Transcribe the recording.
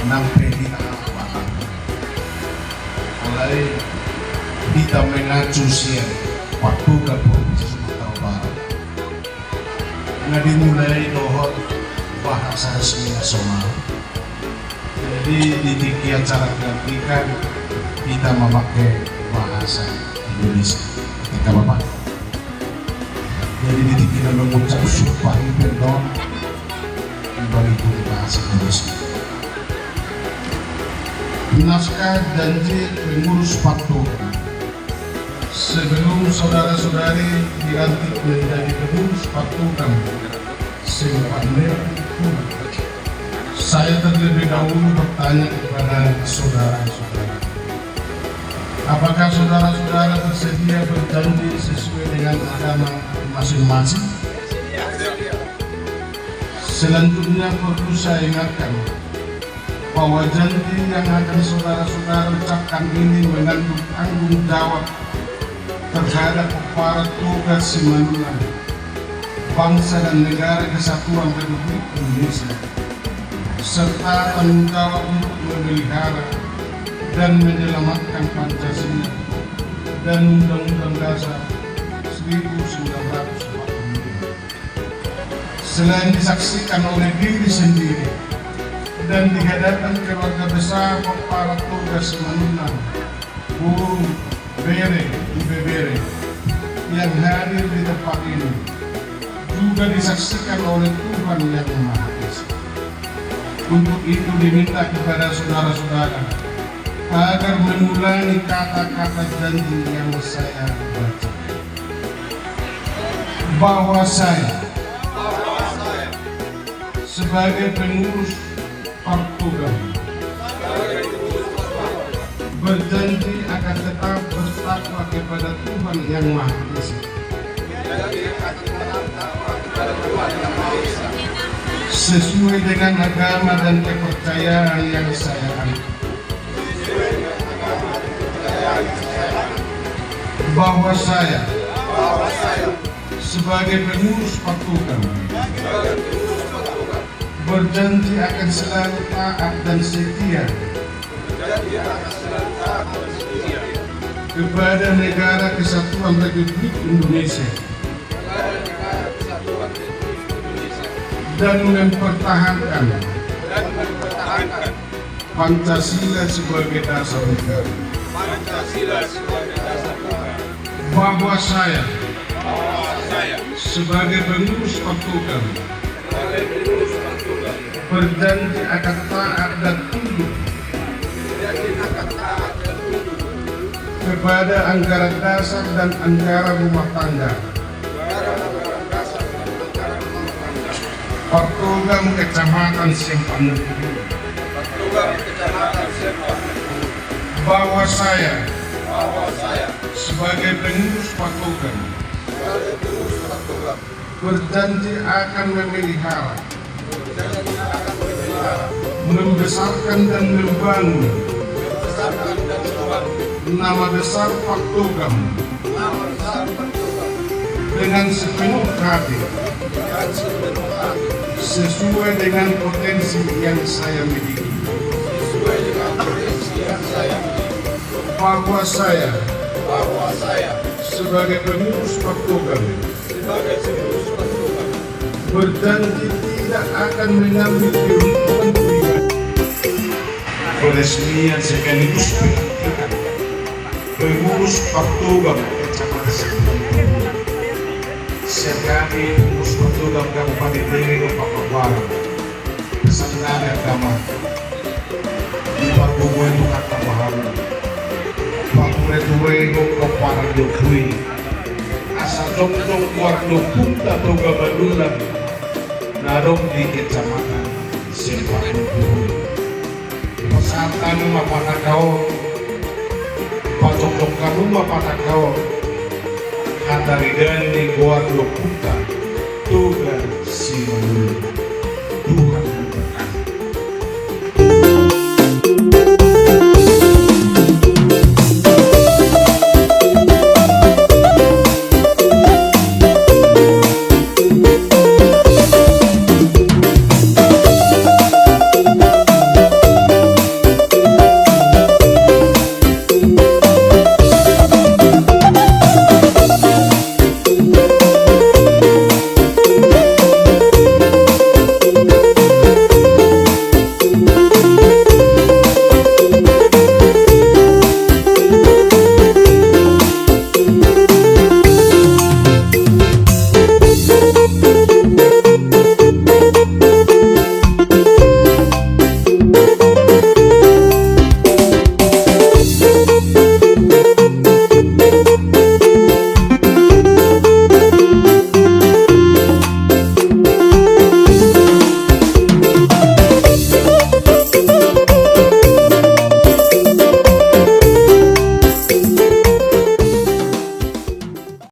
Nampai di tengah batang. Mulai kita mengacu siang waktu ke Provinsi Sumatera Barat. Nggak dimulai dohot bahasa resmi nasional. Jadi di tiga acara pelantikan kita memakai bahasa Indonesia. Kita bapak. Jadi di kita mengucap sumpah perdon kembali itu bahasa Indonesia. Naskah janji pengurus Pakto sebelum saudara-saudari dilantik menjadi pengurus Pakto sempat saya terlebih dahulu bertanya kepada saudara-saudara, apakah saudara-saudara bersedia berjanji sesuai dengan agama masing-masing? Selanjutnya perlu saya ingatkan bahwa janji yang akan saudara-saudara ucapkan ini mengandung tanggung jawab terhadap para tugas Simalungun, bangsa dan negara kesatuan Republik Indonesia, serta tanggung jawab untuk memelihara dan menyelamatkan Pancasila dan Undang-Undang Dasar 1945. Selain disaksikan oleh diri sendiri dan di hadapan keluarga besar para tugas Simalungun, Burung, Bere, Ibu Bere yang hadir di tempat ini, juga disaksikan oleh Tuhan Yang Maha Esa. Untuk itu diminta kepada saudara-saudara agar mengulangi kata-kata janji yang saya baca, bahwa saya sebagai pengurus Paktoga berjanji akan tetap bertakwa kepada Tuhan Yang Maha Esa, sesuai dengan agama dan kepercayaan yang saya anut, bahwa saya sebagai pengurus Paktoga berjanji akan selalu taat dan setia kepada negara kesatuan Republik Indonesia dan mempertahankan Pancasila sebagai dasar negara. Bahwa saya sebagai pengurus Paktoga berjanji akan taat dan tunduk kepada anggaran dasar dan anggaran rumah tangga Paktoga Kecamatan Sempanur, bahwa saya sebagai pengurus Paktoga berjanji akan memelihara, membesarkan dan membangun nama besar Paktoga dengan sepenuh hati, sesuai dengan potensi yang saya miliki, bahwa saya sebagai pengurus Paktoga berjanji tidak akan mengambil keuntungan pribadi. Peresmian sekaligus pelantikan pengurus Paktoga Kecamatan Sempanur sekali pengurus Paktoga Kabupaten Deli Papua Barat pesanan agama di Pakuwe itu kata baharu Pakuwe itu kepala dokui asal dong warna punta toga badulan narong di Kecamatan Sempanur. Pesatan rumah patakau pacokkan rumah patakau Hatari dan di Guardo Puta Tuga Simalungun.